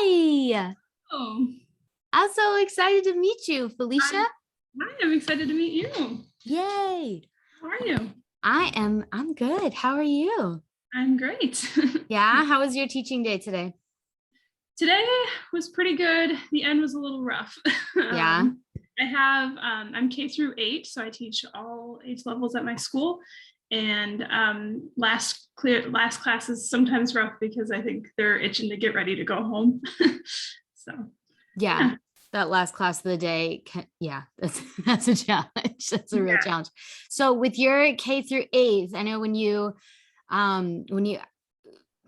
Hi. Oh, I'm so excited to meet you, Felicia. I'm excited to meet you. Yay. How are you? I'm good. How are you? I'm great. Yeah. How was your teaching day today? Today was pretty good. The end was a little rough. Yeah. I'm K through 8, so I teach all age levels at my school. And last class is sometimes rough because I think they're itching to get ready to go home. So Yeah. yeah. That last class of the day. Yeah, that's a challenge. That's a real Yeah. challenge. So with your K through 8, I know when you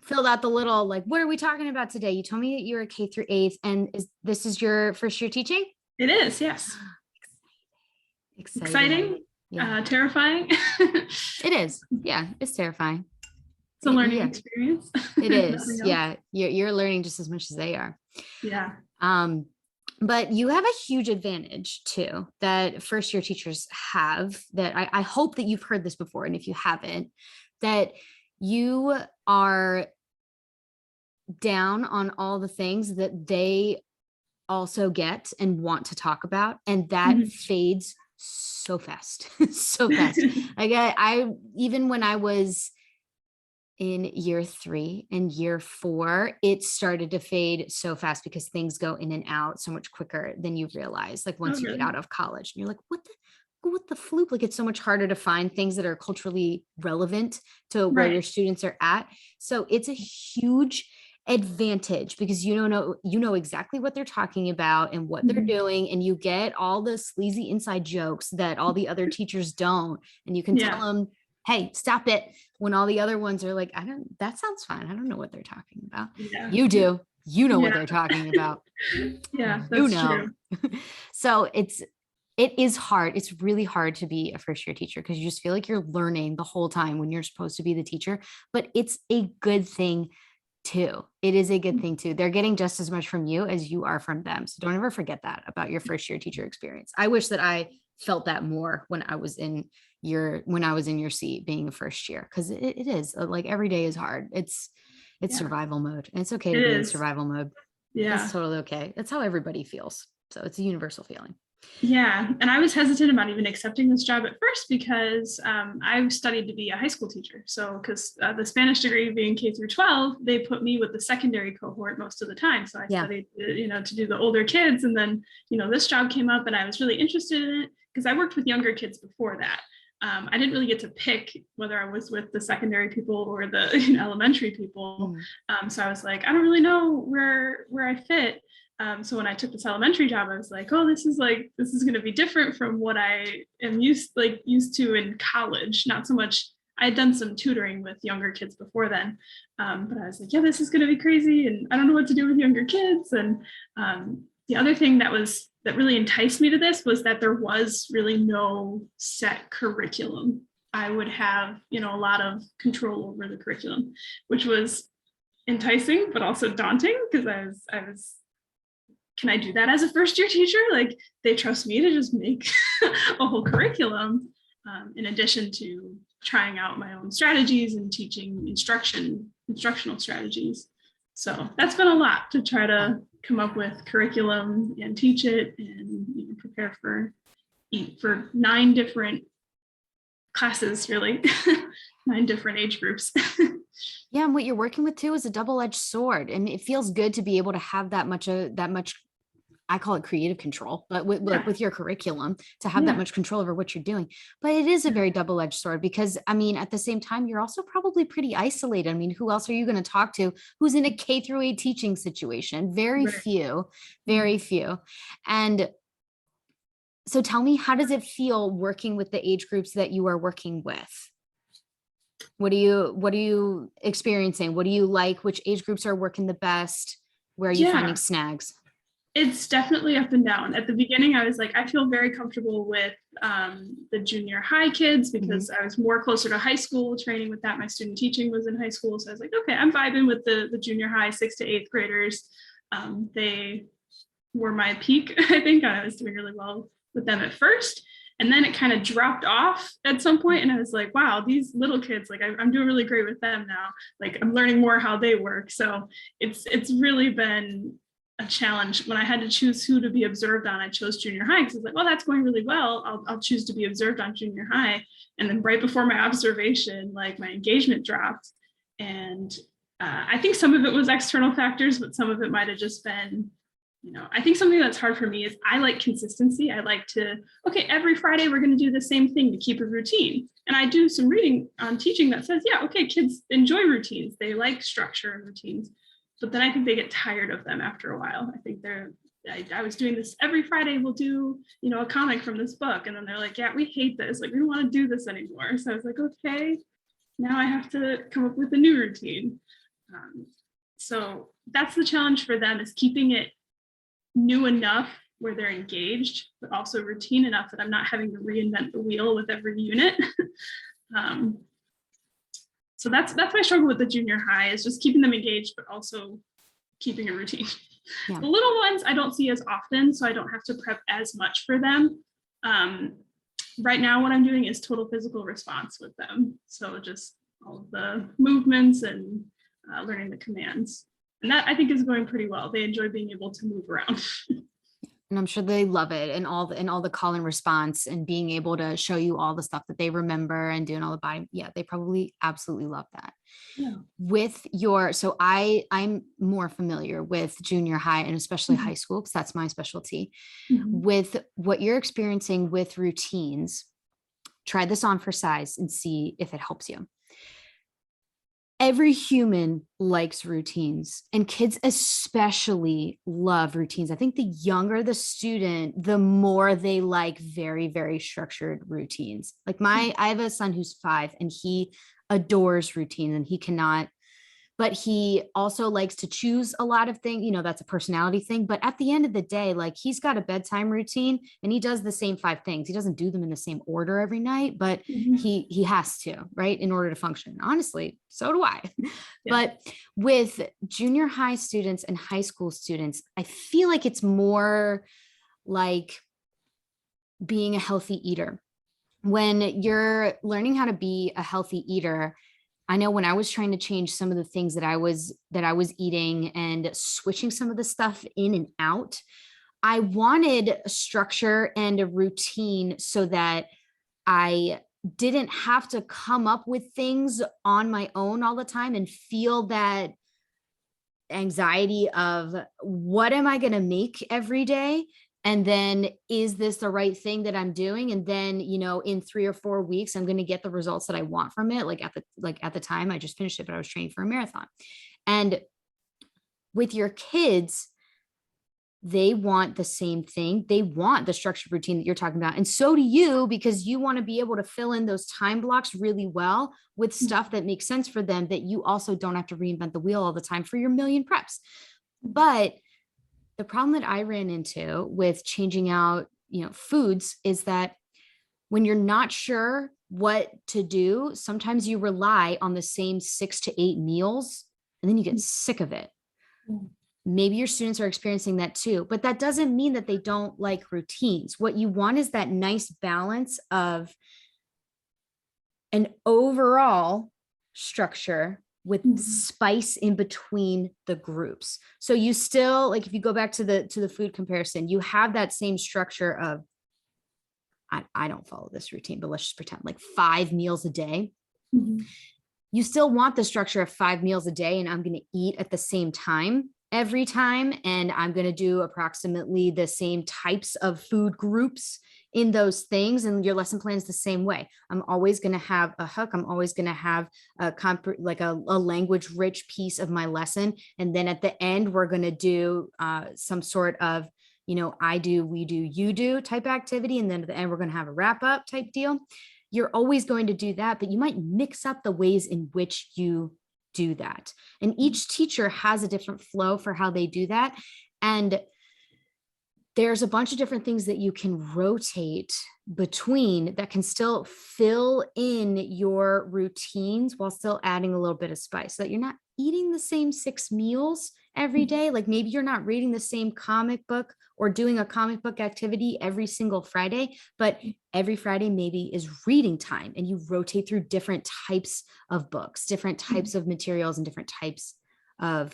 filled out the little like, what are we talking about today? You told me that you were K through 8, and this is your first year teaching? It is, yes. Exciting. Exciting, Yeah. terrifying. It is. Yeah, it's terrifying. It's a learning Yeah, experience. it is. Nothing else. Yeah, you're learning just as much as they are. Yeah. Um, but you have a huge advantage too that first year teachers have that I hope that you've heard this before. And if you haven't, that you are down on all the things that they also get and want to talk about. And that fades so fast, so fast. Like I even when I was in year 3 and year 4, it started to fade so fast because things go in and out so much quicker than you realize. Like once you get out of college and you're like, what the fluke? Like it's so much harder to find things that are culturally relevant to where your Right. students are at. So it's a huge advantage because you know exactly what they're talking about and what they're doing, and you get all the sleazy inside jokes that all the other teachers don't, and you can tell Yeah. them, hey, stop it, when all the other ones are like, that sounds fine, I don't know what they're talking about. Yeah. You do. You know what Yeah. they're talking about. Yeah, You that's know. true. So it is hard. It's really hard to be a first year teacher because you just feel like you're learning the whole time when you're supposed to be the teacher, but it's a good thing too. It is a good thing too. They're getting just as much from you as you are from them. So don't ever forget that about your first year teacher experience. I wish that I felt that more when I was in your seat being a first year, because it is like every day is hard. It's Yeah, survival mode, and it's okay to it be in is. survival mode. It's Yeah. totally okay. That's how everybody feels. So it's a universal feeling. Yeah. And I was hesitant about even accepting this job at first because I studied to be a high school teacher. So, because the Spanish degree being K through 12, they put me with the secondary cohort most of the time. So I Yeah. studied, to do the older kids. And then, this job came up and I was really interested in it because I worked with younger kids before that. I didn't really get to pick whether I was with the secondary people or the elementary people. So I was like, I don't really know where I fit. So when I took this elementary job, I was like, oh, this is going to be different from what I am used to in college. Not so much. I had done some tutoring with younger kids before then, but I was like, yeah, this is going to be crazy, and I don't know what to do with younger kids. And the other thing that really enticed me to this was that there was really no set curriculum. I would have, a lot of control over the curriculum, which was enticing, but also daunting because I was can I do that as a first year teacher? Like they trust me to just make a whole curriculum, in addition to trying out my own strategies and teaching instructional strategies. So that's been a lot to try to come up with curriculum and teach it and prepare for 9 different classes, really. 9 different age groups. Yeah, and what you're working with too is a double-edged sword, and it feels good to be able to have that much I call it creative control, but with your curriculum to have that much control over what you're doing. But it is a very double-edged sword because I mean, at the same time, you're also probably pretty isolated. I mean, who else are you going to talk to who's in a K through 8 teaching situation? Very few, very few. And so tell me, how does it feel working with the age groups that you are working with? What are you experiencing? What do you like? Which age groups are working the best? Where are you finding snags? It's definitely up and down. At the beginning, I was like, I feel very comfortable with the junior high kids because I was more closer to high school training with that. My student teaching was in high school. So I was like, okay, I'm vibing with the junior high 6th to 8th graders. They were my peak, I think. I was doing really well with them at first. And then it kind of dropped off at some point, and I was like, wow, these little kids, like I'm doing really great with them now. Like I'm learning more how they work. So it's really been a challenge when I had to choose who to be observed on. I chose junior high because I was like, well, that's going really well. I'll choose to be observed on junior high. And then right before my observation, like my engagement dropped. And I think some of it was external factors, but some of it might have just been, I think something that's hard for me is I like consistency. I like to, okay, every Friday we're going to do the same thing to keep a routine. And I do some reading on teaching that says, yeah, okay, kids enjoy routines. They like structure and routines. But then I think they get tired of them after a while. I think I was doing this every Friday, we'll do, a comic from this book. And then they're like, yeah, we hate this. Like, we don't want to do this anymore. So I was like, okay, now I have to come up with a new routine. So that's the challenge for them, is keeping it new enough where they're engaged, but also routine enough that I'm not having to reinvent the wheel with every unit. So that's my struggle with the junior high, is just keeping them engaged, but also keeping a routine. Yeah. The little ones I don't see as often, so I don't have to prep as much for them. Right now, what I'm doing is total physical response with them. So just all of the movements and learning the commands. And that I think is going pretty well. They enjoy being able to move around. And I'm sure they love it, and all the call and response, and being able to show you all the stuff that they remember and doing all the body. Yeah, they probably absolutely love that. Yeah. So I'm more familiar with junior high and especially high school, because that's my specialty. With what you're experiencing with routines, try this on for size and see if it helps you. Every human likes routines, and kids especially love routines. I think the younger the student, the more they like very, very structured routines. Like I have a son who's 5 and he adores routines, and he cannot, but he also likes to choose a lot of things. That's a personality thing. But at the end of the day, like, he's got a bedtime routine and he does the same 5 things. He doesn't do them in the same order every night, but he has to, right, in order to function. Honestly, so do I. Yeah. But with junior high students and high school students, I feel like it's more like being a healthy eater. When you're learning how to be a healthy eater, I know when I was trying to change some of the things that I was eating and switching some of the stuff in and out, I wanted a structure and a routine so that I didn't have to come up with things on my own all the time and feel that anxiety of, what am I going to make every day? And then, is this the right thing that I'm doing? And then, in 3 or 4 weeks, I'm going to get the results that I want from it. At the time I just finished it, but I was training for a marathon. And with your kids, they want the same thing. They want the structured routine that you're talking about. And so do you, because you want to be able to fill in those time blocks really well with stuff that makes sense for them, that you also don't have to reinvent the wheel all the time for your million preps. But the problem that I ran into with changing out, foods, is that when you're not sure what to do, sometimes you rely on the same 6 to 8 meals, and then you get sick of it. Maybe your students are experiencing that too, but that doesn't mean that they don't like routines. What you want is that nice balance of an overall structure with spice in between the groups. So you still, like, if you go back to the food comparison, you have that same structure of, I don't follow this routine, but let's just pretend, like 5 meals a day. You still want the structure of 5 meals a day, and I'm going to eat at the same time every time. And I'm going to do approximately the same types of food groups in those things. And your lesson plan is the same way. I'm always going to have a hook. I'm always going to have a language rich piece of my lesson. And then at the end, we're going to do some sort of, I do, we do, you do type activity. And then at the end, we're going to have a wrap up type deal. You're always going to do that, but you might mix up the ways in which you do that. And each teacher has a different flow for how they do that. And there's a bunch of different things that you can rotate between that can still fill in your routines while still adding a little bit of spice, so that you're not eating the same 6 meals every day. Like, maybe you're not reading the same comic book or doing a comic book activity every single Friday, but every Friday maybe is reading time, and you rotate through different types of books, different types of materials, and different types of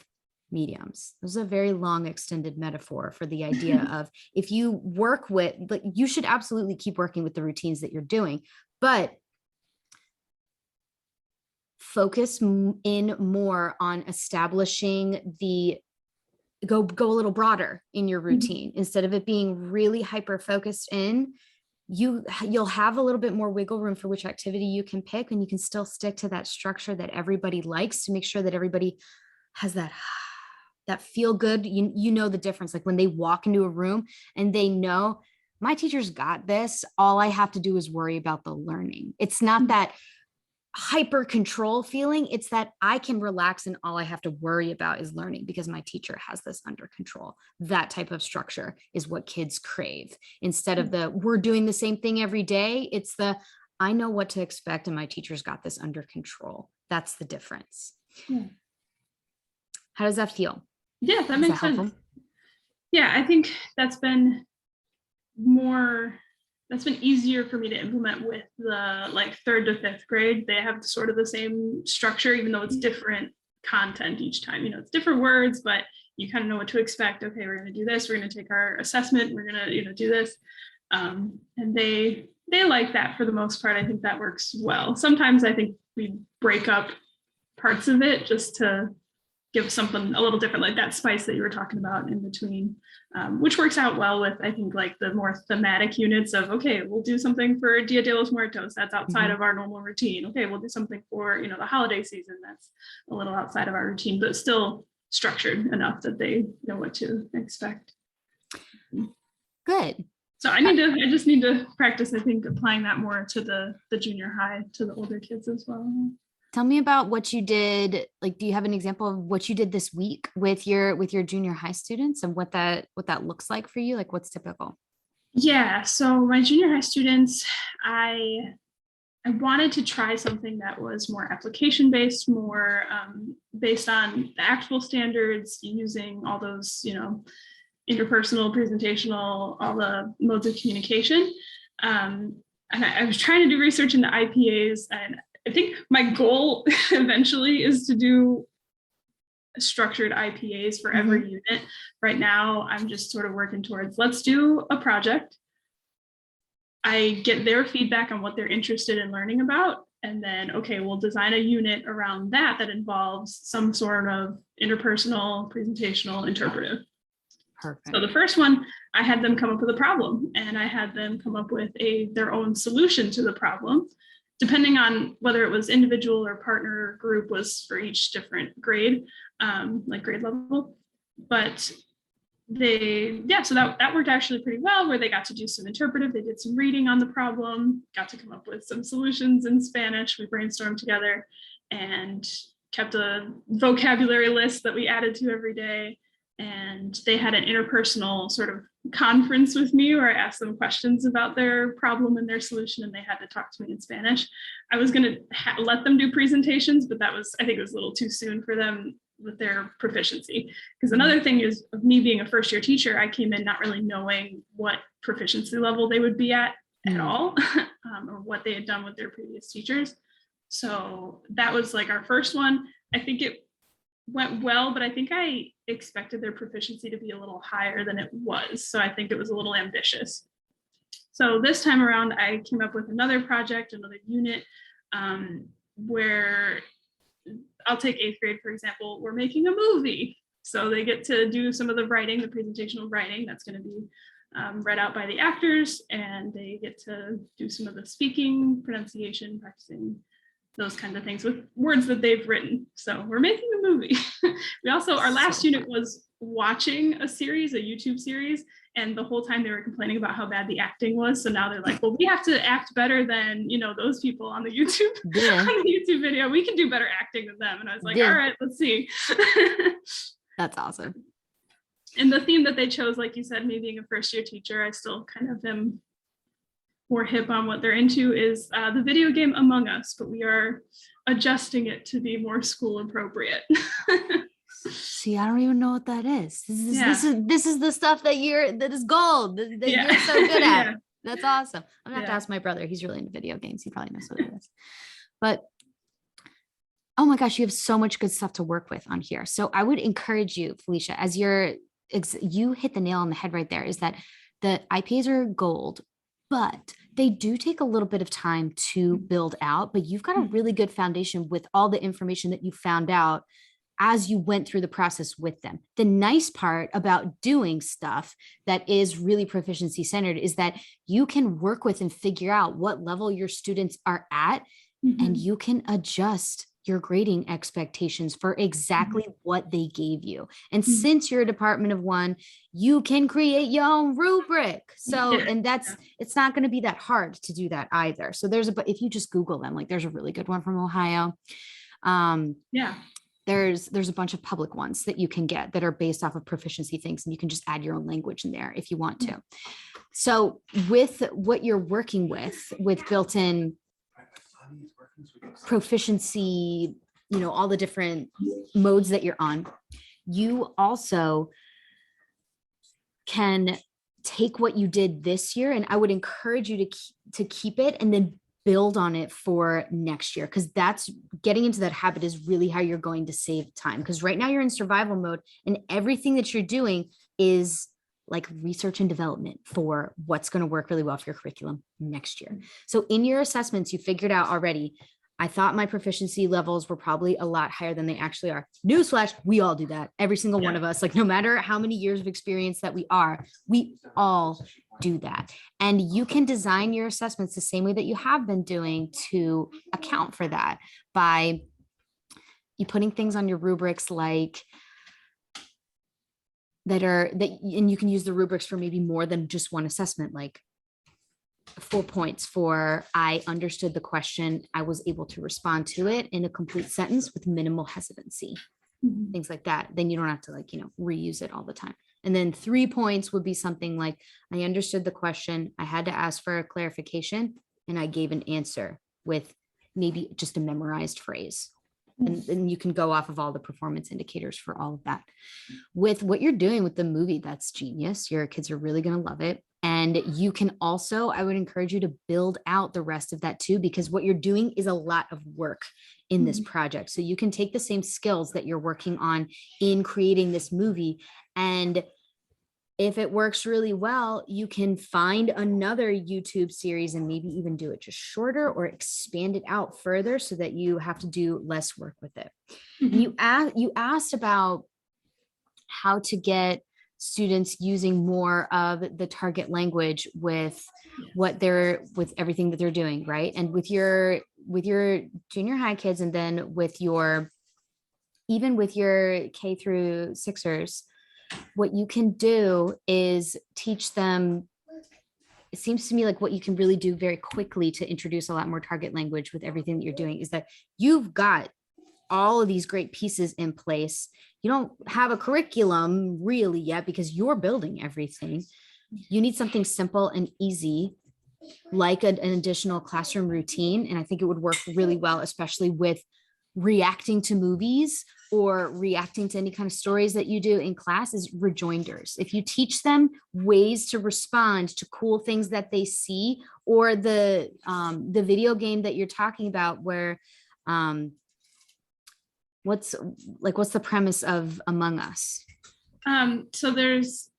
mediums. This is a very long extended metaphor for the idea of if you work with, like, you should absolutely keep working with the routines that you're doing, but focus in more on establishing go a little broader in your routine. Instead of it being really hyper focused in, you'll have a little bit more wiggle room for which activity you can pick, and you can still stick to that structure that everybody likes to make sure that everybody has that feel good. You know the difference, like when they walk into a room and they know my teacher's got this, all I have to do is worry about the learning. It's not that hyper control feeling, it's that I can relax and all I have to worry about is learning because my teacher has this under control. That type of structure is what kids crave. Instead of the we're doing the same thing every day, it's the I know what to expect and my teacher's got this under control. That's the difference. How does that feel? Yeah, that makes sense. Yeah, I think that's been easier for me to implement with the like 3rd to 5th grade. They have sort of the same structure, even though it's different content each time. You know, it's different words, but you kind of know what to expect. Okay, we're going to do this. We're going to take our assessment. We're going to, do this. And they like that for the most part. I think that works well. Sometimes I think we break up parts of it just to give something a little different, like that spice that you were talking about in between, which works out well with, I think, like the more thematic units of, okay, we'll do something for Dia de los Muertos. That's outside of our normal routine. Okay, we'll do something for, the holiday season. That's a little outside of our routine, but still structured enough that they know what to expect. Good. So I just need to practice, I think, applying that more to the junior high, to the older kids as well. Tell me about what you did. Like, do you have an example of what you did this week with your junior high students and what that looks like for you? Like, what's typical? Yeah, so my junior high students, I wanted to try something that was more application based, more based on the actual standards, using all those, interpersonal, presentational, all the modes of communication. And I was trying to do research into IPAs, and I think my goal eventually is to do structured IPAs for every unit. Right now, I'm just sort of working towards, let's do a project. I get their feedback on what they're interested in learning about. And then, okay, we'll design a unit around that involves some sort of interpersonal, presentational, interpretive. Perfect. So the first one, I had them come up with a problem, and I had them come up with their own solution to the problem. Depending on whether it was individual or partner or group was for each different grade, like grade level. But so that worked actually pretty well, where they got to do some interpretive, they did some reading on the problem, got to come up with some solutions in Spanish. We brainstormed together and kept a vocabulary list that we added to every day. And they had an interpersonal sort of conference with me where I asked them questions about their problem and their solution, and they had to talk to me in Spanish. I was going to let them do presentations, but I think it was a little too soon for them with their proficiency. Because another thing is, of me being a first year teacher, I came in not really knowing what proficiency level they would be at all, or what they had done with their previous teachers. So that was like our first one. I think it went well, but I think I expected their proficiency to be a little higher than it was. So I think it was a little ambitious. So this time around, I came up with another project, another unit, where I'll take 8th grade, for example. We're making a movie. So they get to do some of the writing, the presentational writing that's going to be read out by the actors, and they get to do some of the speaking, pronunciation, practicing those kinds of things with words that they've written. So we're making a movie. We also, our last unit was watching a YouTube series, and the whole time they were complaining about how bad the acting was. So now they're like, well, we have to act better than, those people on the YouTube, on the YouTube video. We can do better acting than them. And I was like, all right, let's see. That's awesome. And the theme that they chose, like you said, me being a first year teacher, I still kind of am more hip on what they're into, is the video game Among Us, but we are adjusting it to be more school appropriate. See, I don't even know what that is. This is the stuff that is gold that you're so good at. Yeah. That's awesome. I'm gonna have to ask my brother. He's really into video games. He probably knows what it is. But Oh my gosh, you have so much good stuff to work with on here. So I would encourage you, Felicia, as you hit the nail on the head right there, is that the IPAs are gold, but they do take a little bit of time to build out, but you've got a really good foundation with all the information that you found out as you went through the process with them. The nice part about doing stuff that is really proficiency centered is that you can work with and figure out what level your students are at, and you can adjust your grading expectations for exactly what they gave you. And since you're a department of one, you can create your own rubric. So, and it's not going to be that hard to do that either. So if you just Google them, like there's a really good one from Ohio. There's a bunch of public ones that you can get that are based off of proficiency things, and you can just add your own language in there if you want to. So with what you're working with built-in proficiency, all the different modes that you're on, you also can take what you did this year, and I would encourage you to keep it and then build on it for next year, because that's getting into that habit is really how you're going to save time. Because right now you're in survival mode, and everything that you're doing is like research and development for what's going to work really well for your curriculum next year. So in your assessments, you figured out already, I thought my proficiency levels were probably a lot higher than they actually are. Newsflash, we all do that. Every single one of us, like no matter how many years of experience that we all do that. And you can design your assessments the same way that you have been doing to account for that by you putting things on your rubrics like and you can use the rubrics for maybe more than just one assessment, like 4 points for I understood the question, I was able to respond to it in a complete sentence with minimal hesitancy, things like that. Then you don't have to reuse it all the time. And then 3 points would be something like I understood the question, I had to ask for a clarification, and I gave an answer with maybe just a memorized phrase. And you can go off of all the performance indicators for all of that. With what you're doing with the movie, that's genius. Your kids are really going to love it. And you can also, I would encourage you to build out the rest of that too, because what you're doing is a lot of work in this project. So you can take the same skills that you're working on in creating this movie, and if it works really well, you can find another YouTube series and maybe even do it just shorter or expand it out further so that you have to do less work with it. You asked about how to get students using more of the target language with with everything that they're doing, right? And with your junior high kids, and then even with your K through sixers, what you can do is teach them, it seems to me like what you can really do very quickly to introduce a lot more target language with everything that you're doing is that you've got all of these great pieces in place. You don't have a curriculum really yet because you're building everything. You need something simple and easy, like an additional classroom routine. And I think it would work really well, especially with reacting to movies or reacting to any kind of stories that you do in class, is rejoinders. If you teach them ways to respond to cool things that they see, or the video game that you're talking about where what's the premise of Among Us? So there's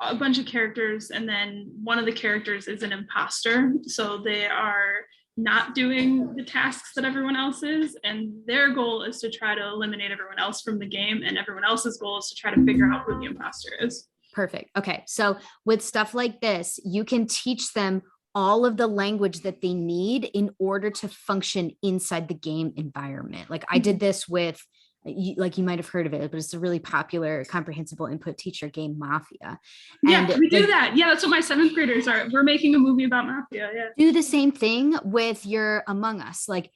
a bunch of characters, and then one of the characters is an imposter. So they are not doing the tasks that everyone else is, and their goal is to try to eliminate everyone else from the game, and everyone else's goal is to try to figure out who the imposter is. Perfect. Okay, so with stuff like this, you can teach them all of the language that they need in order to function inside the game environment. Like I did this with, like you might have heard of it, but it's a really popular comprehensible input teacher game, Mafia. Yeah, and we do that. Yeah, that's what my 7th graders are. We're making a movie about Mafia. Yeah. Do the same thing with your Among Us. Like,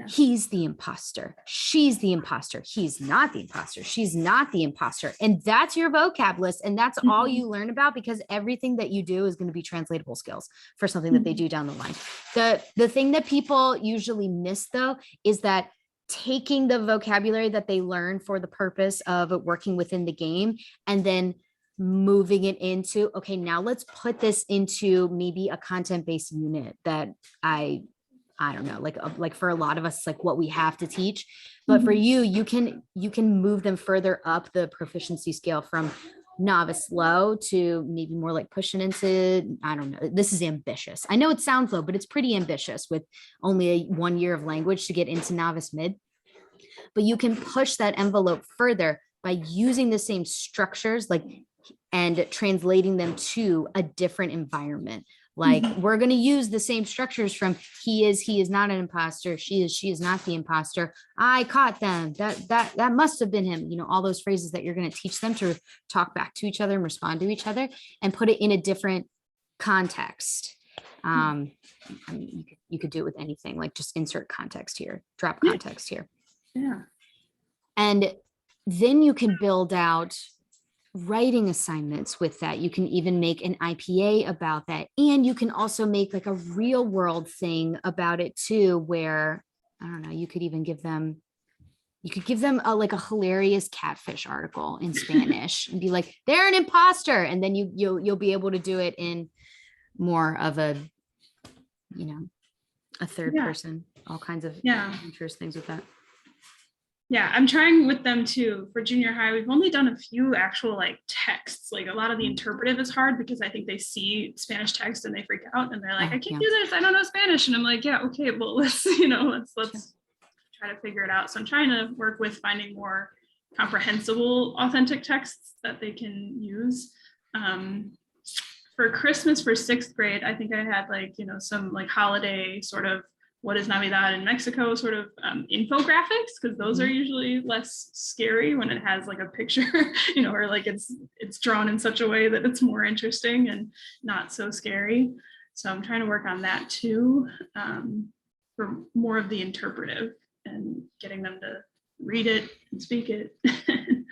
he's the imposter. She's the imposter. He's not the imposter. She's not the imposter. And that's your vocab list. And that's all you learn about, because everything that you do is going to be translatable skills for something that they do down the line. The thing that people usually miss, though, is that taking the vocabulary that they learn for the purpose of working within the game and then moving it into, okay, now let's put this into maybe a content-based unit that I I don't know, like for a lot of us, like what we have to teach. But for you, you can move them further up the proficiency scale from novice low to maybe more like pushing into, I don't know. This is ambitious. I know it sounds low, but it's pretty ambitious with only 1 year of language to get into novice mid. But you can push that envelope further by using the same structures, like, and translating them to a different environment. Like we're going to use the same structures from he is not an imposter. She is not the imposter. I caught them. That must have been him. You know, all those phrases that you're going to teach them to talk back to each other and respond to each other and put it in a different context. I mean, you could do it with anything, like just insert context here, drop context here. Yeah. And then you can build out writing assignments with that. You can even make an IPA about that. And you can also make like a real world thing about it too, where, I don't know, you could even give them, like a hilarious catfish article in Spanish and be like, they're an imposter. And then you'll be able to do it in more of a, you know, a third person, all kinds of interesting things with that. Yeah, I'm trying with them too. For junior high, we've only done a few actual like texts. Like a lot of the interpretive is hard because I think they see Spanish text and they freak out and they're like, I can't do this. I don't know Spanish. And I'm like, yeah, okay, well, let's try to figure it out. So I'm trying to work with finding more comprehensible, authentic texts that they can use. For Christmas for 6th grade, I think I had like, you know, some like holiday sort of what is Navidad in Mexico sort of infographics, because those are usually less scary when it has like a picture, you know, or like it's drawn in such a way that it's more interesting and not so scary. So I'm trying to work on that too, for more of the interpretive and getting them to read it and speak it. It's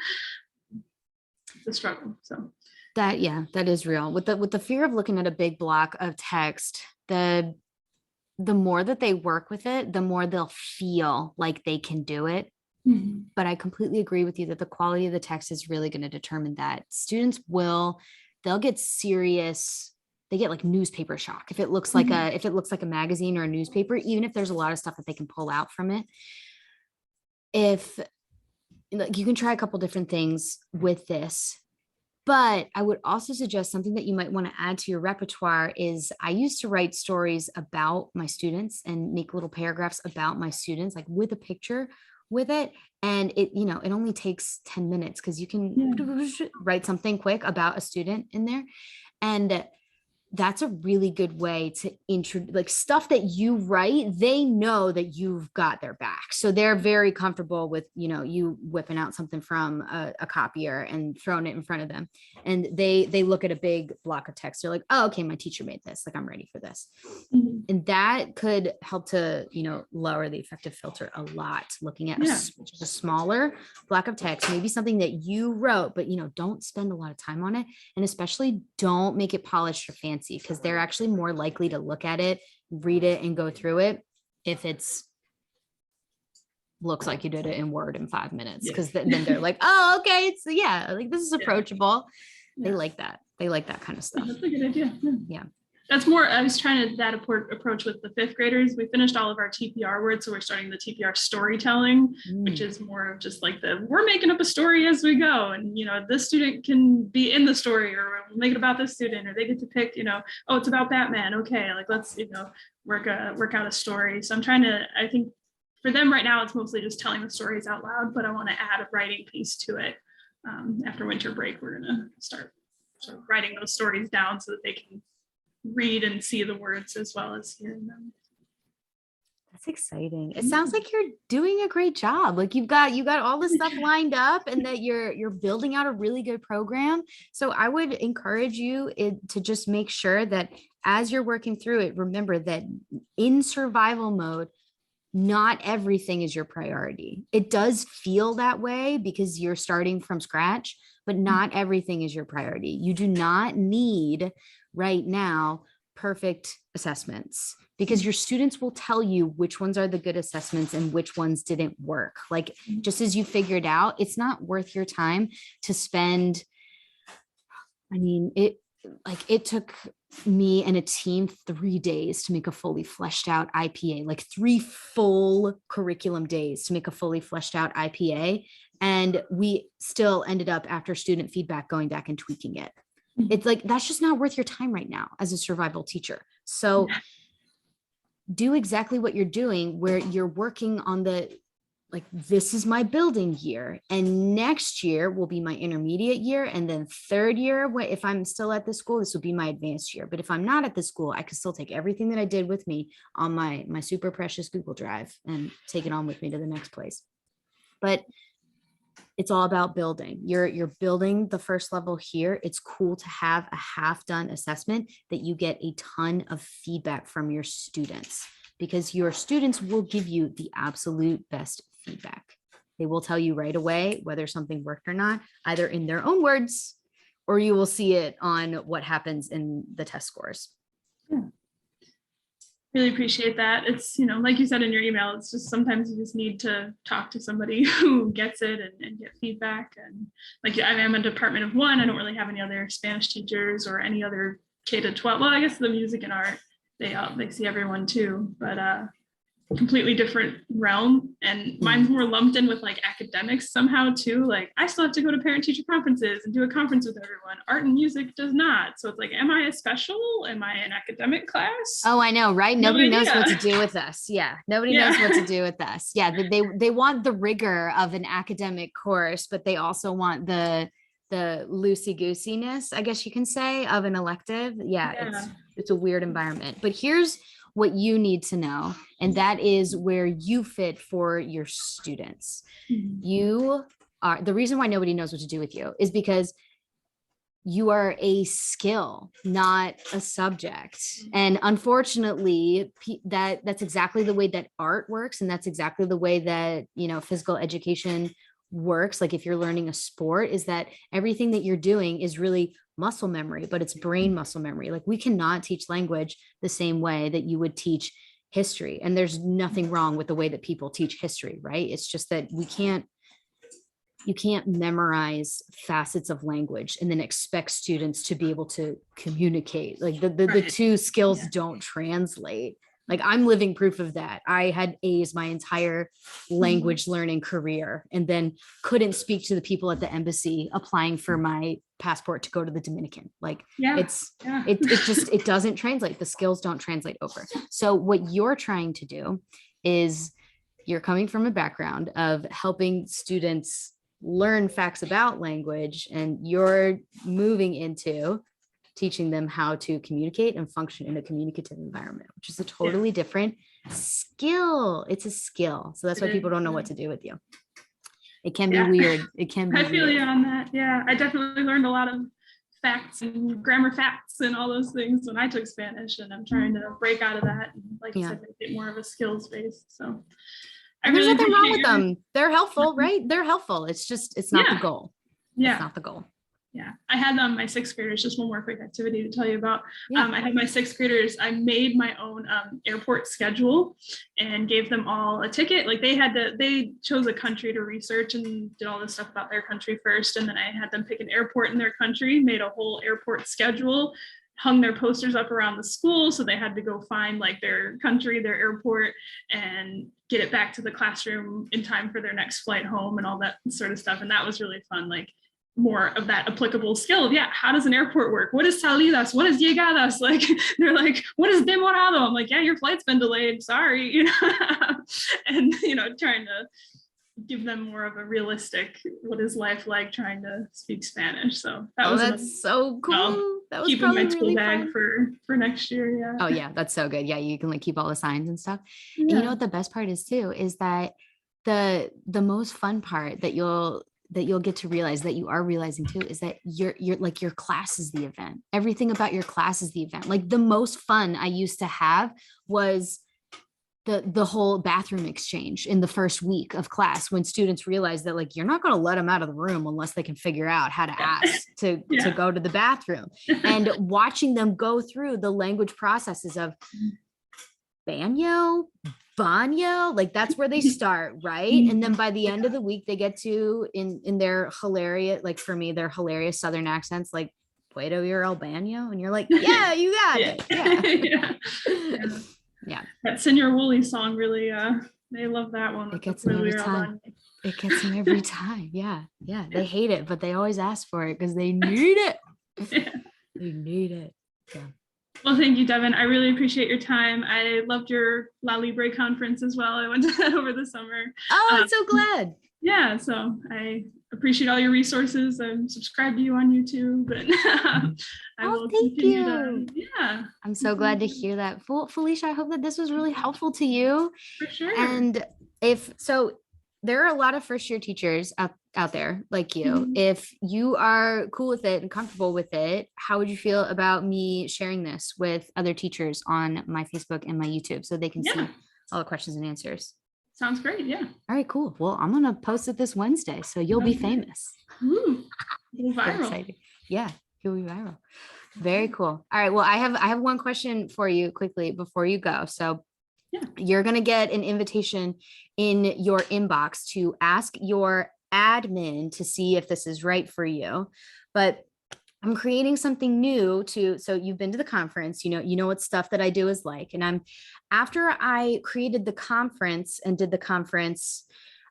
a struggle. So that is real. With the fear of looking at a big block of text, the more that they work with it, the more they'll feel like they can do it. But I completely agree with you that the quality of the text is really going to determine that. Students they'll get serious. They get like newspaper shock if it looks like a magazine or a newspaper, even if there's a lot of stuff that they can pull out from it. If like, you can try a couple different things with this. But I would also suggest something that you might want to add to your repertoire is I used to write stories about my students and make little paragraphs about my students, like with a picture with it. And it, you know, it only takes 10 minutes because you can write something quick about a student in there. And that's a really good way to introduce like stuff that you write. They know that you've got their back. So they're very comfortable with, you know, you whipping out something from a copier and throwing it in front of them. And they look at a big block of text. They're like, oh, okay, my teacher made this. Like, I'm ready for this. And that could help to, you know, lower the effective filter a lot. Looking at a smaller block of text, maybe something that you wrote, but, you know, don't spend a lot of time on it. And especially don't make it polished or fancy, because they're actually more likely to look at it, read it, and go through it if it's looks like you did it in Word in 5 minutes, because then they're like, oh, okay, it's like this is approachable. They like that. They like that kind of stuff. That's a good idea. Yeah. That's more, I was trying to that approach with the 5th graders. We finished all of our TPR words, so we're starting the TPR storytelling, which is more of just like we're making up a story as we go, and you know, this student can be in the story, or we'll make it about this student, or they get to pick, you know, oh, it's about Batman. Okay, like let's, you know, work out a story. So I'm trying to, I think for them right now, it's mostly just telling the stories out loud, but I want to add a writing piece to it. After winter break, we're gonna start sort of writing those stories down so that they can read and see the words as well as hearing them. That's exciting. It sounds like you're doing a great job. Like you got all this stuff lined up, and that you're building out a really good program. So I would encourage you to just make sure that as you're working through it, remember that in survival mode, not everything is your priority. It does feel that way because you're starting from scratch, but not everything is your priority. You do not need right now perfect assessments, because your students will tell you which ones are the good assessments and which ones didn't work. Like, just as you figured out, it's not worth your time to spend. I mean, it took me and a team 3 days to make a fully fleshed out IPA, like 3 full curriculum days to make a fully fleshed out IPA. And we still ended up, after student feedback, going back and tweaking it. It's like, that's just not worth your time right now as a survival teacher. So do exactly what you're doing, where you're working on the, like, this is my building year, and next year will be my intermediate year, and then third year, if I'm still at the school, this will be my advanced year. But if I'm not at the school, I can still take everything that I did with me on my super precious Google Drive and take it on with me to the next place. But it's all about building. You're building the first level here. It's cool to have a half-done assessment that you get a ton of feedback from your students, because your students will give you the absolute best feedback. They will tell you right away whether something worked or not, either in their own words, or you will see it on what happens in the test scores. Yeah. Really appreciate that. It's, you know, like you said in your email, it's just sometimes you just need to talk to somebody who gets it and get feedback. And like, I am a department of one. I don't really have any other Spanish teachers or any other K to 12. Well, I guess the music and art, they see everyone too, but completely different realm. And mine's more lumped in with like academics somehow too. Like, I still have to go to parent teacher conferences and do a conference with everyone. Art and music does not. So it's like, am I a special? Am I an academic class? Oh, I know, right? No Nobody knows idea. what to do with us. Yeah. Nobody knows what to do with us. Yeah. They want the rigor of an academic course, but they also want the loosey-goosiness, I guess you can say, of an elective. Yeah. It's a weird environment. But here's what you need to know, and that is where you fit for your students. You are, the reason why nobody knows what to do with you is because you are a skill, not a subject. And unfortunately, that's exactly the way that art works, and that's exactly the way that, you know, physical education works. Like, if you're learning a sport, is that everything that you're doing is really muscle memory, but it's brain muscle memory. Like, we cannot teach language the same way that you would teach history. And there's nothing wrong with the way that people teach history, right? It's just that you can't memorize facets of language and then expect students to be able to communicate. Like, the two skills don't translate. Like, I'm living proof of that. I had A's my entire language learning career, and then couldn't speak to the people at the embassy applying for my passport to go to the Dominican. Like, it doesn't translate. The skills don't translate over. So what you're trying to do is, you're coming from a background of helping students learn facts about language, and you're moving into teaching them how to communicate and function in a communicative environment, which is a totally different skill. It's a skill. So that's why people don't know what to do with you. It can be weird. It can be I feel weird. you on that. Yeah, I definitely learned a lot of facts and grammar facts and all those things when I took Spanish, and I'm trying to break out of that and, like you said, make it more of a skills base. So and there's nothing wrong with them. They're helpful, right? They're helpful. It's just, it's not the goal. Yeah. It's not the goal. Yeah, I had my sixth graders, just one more quick activity to tell you about. I had my sixth graders, I made my own airport schedule and gave them all a ticket. Like, they chose a country to research and did all this stuff about their country first. And then I had them pick an airport in their country, made a whole airport schedule, hung their posters up around the school. So they had to go find like their country, their airport, and get it back to the classroom in time for their next flight home and all that sort of stuff. And that was really fun. Like, more of that applicable skill of, how does an airport work? What is salidas? What is llegadas? Like, they're like, what is demorado? I'm like, your flight's been delayed, sorry, you know. And, you know, trying to give them more of a realistic, what is life like trying to speak Spanish. So that was that's so cool. That was keeping my really tool bag fun. for next year. Oh yeah, that's so good. Yeah, you can like keep all the signs and stuff. And you know what the best part is too, is that the most fun part that you'll get to realize, that you are realizing too, is that you're like, your class is the event. Everything about your class is the event. Like, the most fun I used to have was the whole bathroom exchange in the first week of class, when students realize that, like, you're not going to let them out of the room unless they can figure out how to ask to go to the bathroom. And watching them go through the language processes of baño, baño, like, that's where they start, right? And then by the end of the week, they get to, in their hilarious, like, for me, their hilarious Southern accents, like, Puedo ir al baño? And you're like, yeah, you got it. Yeah. Yeah. Yeah. That Senor Woolley song really, they love that one. It gets them every time. It gets them every time. Yeah. Yeah. They hate it, but they always ask for it because they need it. Yeah. They need it. Yeah. Well, thank you, Devin. I really appreciate your time. I loved your La Libre conference as well. I went to that over the summer. Oh, I'm so glad. Yeah, so I appreciate all your resources. I'm subscribed to you on YouTube, and I will continue to. Yeah, I'm so glad to hear that. Felicia, I hope that this was really helpful to you. for sure. And if so, there are a lot of first year teachers out there like you. Mhm. If you are cool with it and comfortable with it, how would you feel about me sharing this with other teachers on my Facebook and my YouTube so they can see all the questions and answers? Sounds great. Yeah. All right, cool. Well, I'm gonna post it this Wednesday, so you'll be famous. Ooh, go Very viral. exciting. Yeah, you'll be viral. Very cool. All right. Well, I have one question for you quickly before you go. So Yeah. you're gonna get an invitation in your inbox to ask your admin to see if this is right for you. But I'm creating something new so you've been to the conference, you know what stuff that I do is like. And after I created the conference and did the conference,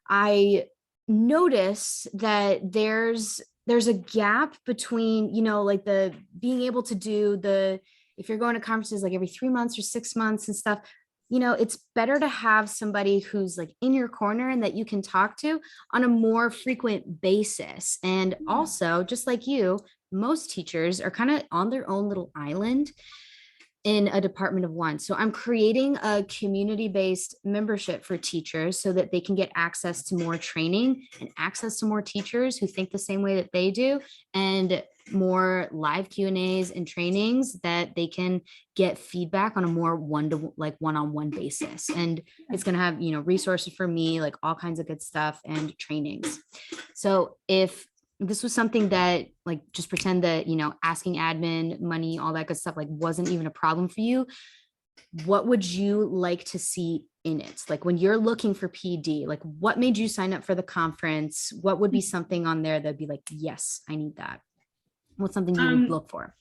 I notice that there's a gap between, like the being able to do if you're going to conferences like every 3 months or 6 months and stuff, it's better to have somebody who's like in your corner and that you can talk to on a more frequent basis. And also, just like you, most teachers are kind of on their own little island in a department of one. So I'm creating a community-based membership for teachers so that they can get access to more training and access to more teachers who think the same way that they do, and more live Q&As and trainings that they can get feedback on a more one-on-one basis. And it's going to have, resources for me, like all kinds of good stuff and trainings. So if this was something that, like, just pretend that, asking admin money, all that good stuff, like wasn't even a problem for you, what would you like to see in it? Like when you're looking for PD, like what made you sign up for the conference? What would be something on there that'd be like, yes, I need that? What's something you would look for?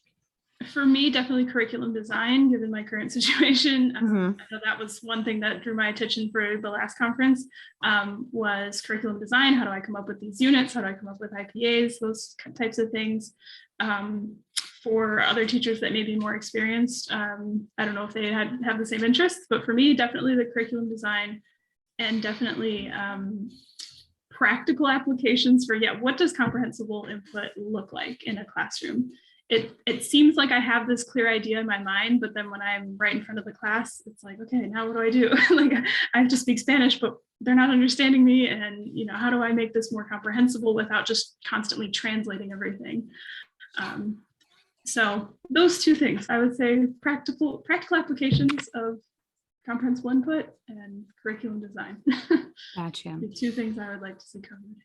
For me, definitely curriculum design, given my current situation. I know that was one thing that drew my attention for the last conference, was curriculum design. How do I come up with these units? How do I come up with IPAs? Those types of things. For other teachers that may be more experienced, I don't know if they have the same interests, but for me, definitely the curriculum design, and definitely practical applications for, what does comprehensible input look like in a classroom? It seems like I have this clear idea in my mind, but then when I'm right in front of the class, it's like, okay, now what do I do? Like I have to speak Spanish, but they're not understanding me. And, how do I make this more comprehensible without just constantly translating everything? So those two things, I would say practical applications of comprehensible input and curriculum design. Gotcha. The two things I would like to see covered.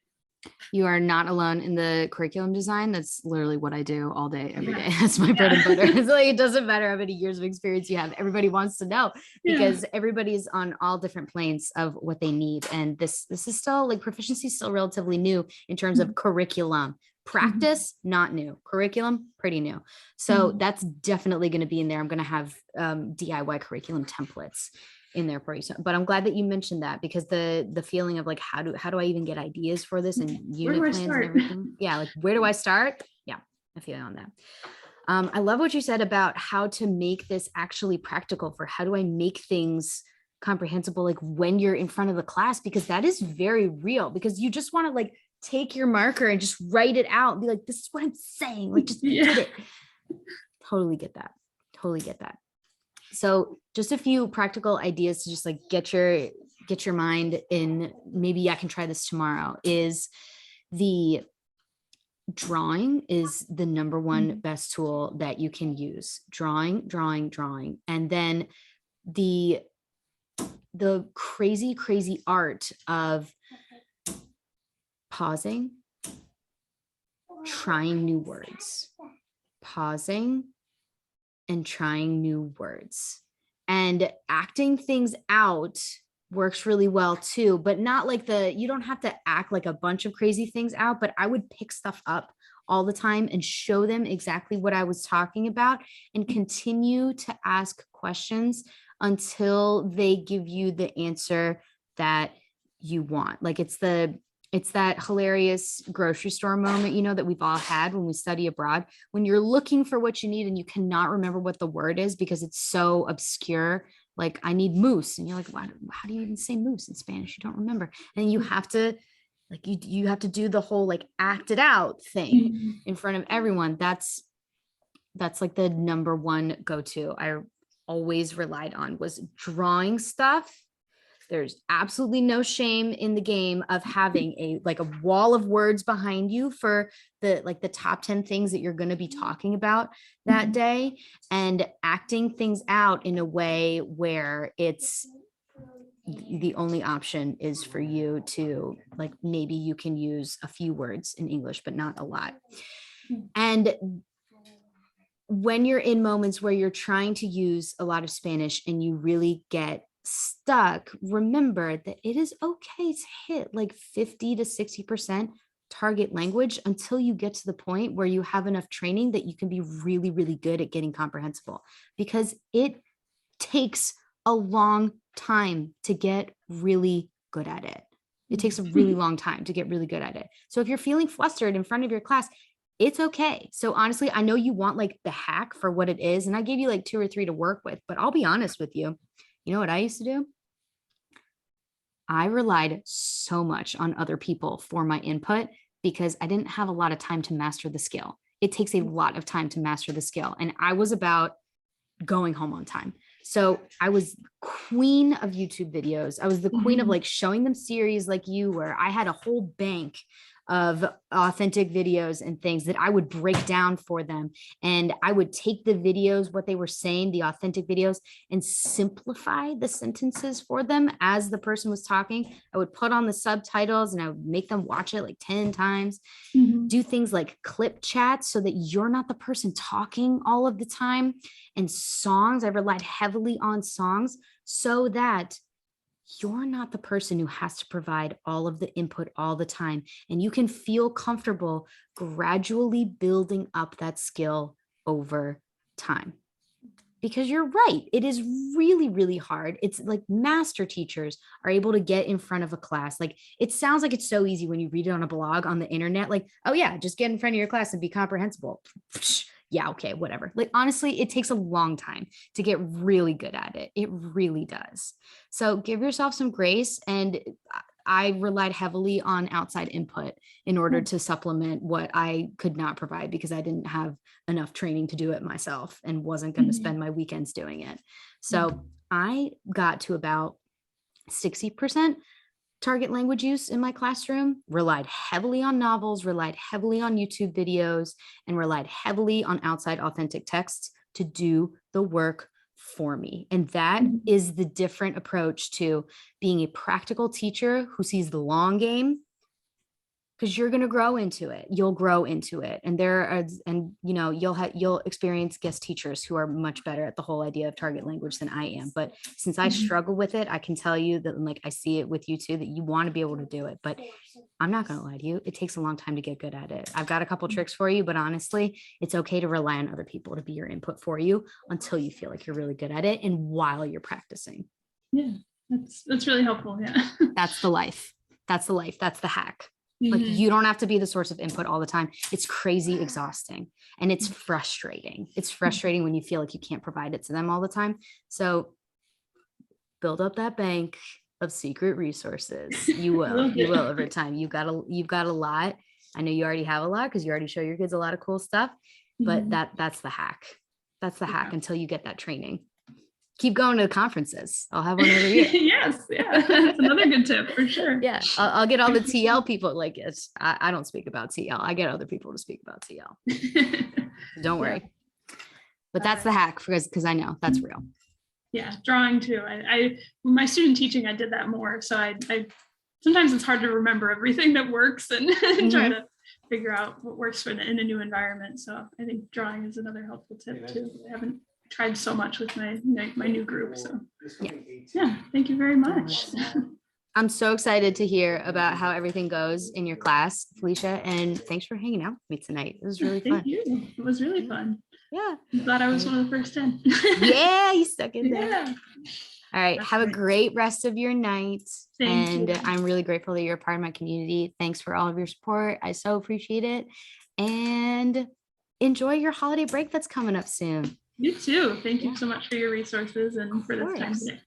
You are not alone in the curriculum design. That's literally what I do all day, every day. That's my bread and butter. It's like, it doesn't matter how many years of experience you have. Everybody wants to know because everybody's on all different planes of what they need. And this is still, like, proficiency is still relatively new in terms of curriculum. Practice, not new. Curriculum, pretty new. So that's definitely going to be in there. I'm going to have DIY curriculum templates in there for you. So, but I'm glad that you mentioned that, because the feeling of like, how do I even get ideas for this and unit plans and everything? Yeah. Like, where do I start? Yeah. I feel on that. I love what you said about how to make this actually practical for how do I make things comprehensible, like when you're in front of the class, because that is very real, because you just want to like take your marker and just write it out and be like, this is what I'm saying. Like, just get it. Totally get that. Totally get that. So just a few practical ideas to just like get your mind in, maybe I can try this tomorrow, is the drawing is the number one best tool that you can use. Drawing. And then the crazy art of pausing, trying new words, pausing and trying new words, and acting things out works really well too, but not like you don't have to act like a bunch of crazy things out, but I would pick stuff up all the time and show them exactly what I was talking about and continue to ask questions until they give you the answer that you want. Like it's that hilarious grocery store moment, that we've all had when we study abroad, when you're looking for what you need and you cannot remember what the word is because it's so obscure. Like, I need moose. And you're like, how do you even say moose in Spanish? You don't remember. And you have to, like, you have to do the whole, like, act it out thing in front of everyone. That's like the number one go-to I always relied on, was drawing stuff. There's absolutely no shame in the game of having a wall of words behind you for the top 10 things that you're going to be talking about that day, and acting things out in a way where it's the only option is for you to, like, maybe you can use a few words in English, but not a lot. And when you're in moments where you're trying to use a lot of Spanish and you really get stuck, remember that it is okay to hit like 50 to 60% target language until you get to the point where you have enough training that you can be really, really good at getting comprehensible, because it takes a long time to get really good at it. It takes a really long time to get really good at it. So if you're feeling flustered in front of your class, it's okay. So honestly, I know you want like the hack for what it is, and I gave you like 2 or 3 to work with, but I'll be honest with you. You know what I used to do? I relied so much on other people for my input because I didn't have a lot of time to master the skill. It takes a lot of time to master the skill. And I was about going home on time. So I was queen of YouTube videos. I was the queen of like showing them series like you were. I had a whole bank of authentic videos and things that I would break down for them. And I would take the videos, what they were saying, the authentic videos, and simplify the sentences for them as the person was talking. I would put on the subtitles and I would make them watch it like 10 times. Do things like clip chats so that you're not the person talking all of the time. And songs, I relied heavily on songs so that you're not the person who has to provide all of the input all the time. And you can feel comfortable gradually building up that skill over time. Because you're right, it is really, really hard. It's like master teachers are able to get in front of a class. Like, it sounds like it's so easy when you read it on a blog on the internet. Like, oh yeah, just get in front of your class and be comprehensible. Yeah, okay, whatever. Like, honestly, it takes a long time to get really good at it. It really does. So give yourself some grace. And I relied heavily on outside input in order to supplement what I could not provide because I didn't have enough training to do it myself and wasn't going to spend my weekends doing it. So I got to about 60% target language use in my classroom, relied heavily on novels, relied heavily on YouTube videos, and relied heavily on outside authentic texts to do the work for me. And that is the different approach to being a practical teacher who sees the long game, because you're going to grow into it. You'll grow into it. And you'll experience guest teachers who are much better at the whole idea of target language than I am. But since I struggle with it, I can tell you that, like, I see it with you too, that you want to be able to do it. But I'm not going to lie to you. It takes a long time to get good at it. I've got a couple tricks for you, but honestly, it's okay to rely on other people to be your input for you until you feel like you're really good at it and while you're practicing. Yeah, that's really helpful. Yeah. That's the life. That's the life. That's the hack. Like, you don't have to be the source of input all the time. It's crazy exhausting and it's frustrating. It's frustrating when you feel like you can't provide it to them all the time. So build up that bank of secret resources. You will over time. You've got a lot. I know you already have a lot because you already show your kids a lot of cool stuff, but that's the hack. That's the hack until you get that training. Keep going to the conferences. I'll have one every year. Yes. Yeah. That's another good tip for sure. Yeah. I'll get all the TL people. Like, I don't speak about TL. I get other people to speak about TL. Don't worry. But that's the hack because I know that's real. Yeah. Drawing too. I my student teaching, I did that more. So I sometimes it's hard to remember everything that works and try to figure out what works in a new environment. So I think drawing is another helpful tip too. I haven't tried so much with my new group. So yeah, thank you very much. I'm so excited to hear about how everything goes in your class, Felicia, and thanks for hanging out with me tonight. It was really fun. Thank you. It was really fun. Yeah. I'm glad I was one of the first 10. Yeah, you stuck in there. Yeah. All right. That's Have a great. great rest of your night. Thank And you. I'm really grateful that you're a part of my community. Thanks for all of your support. I so appreciate it. And enjoy your holiday break that's coming up soon. You too. Thank you Yeah. so much for your resources and Of for this time course. today.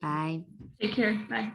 Bye. Take care. Bye.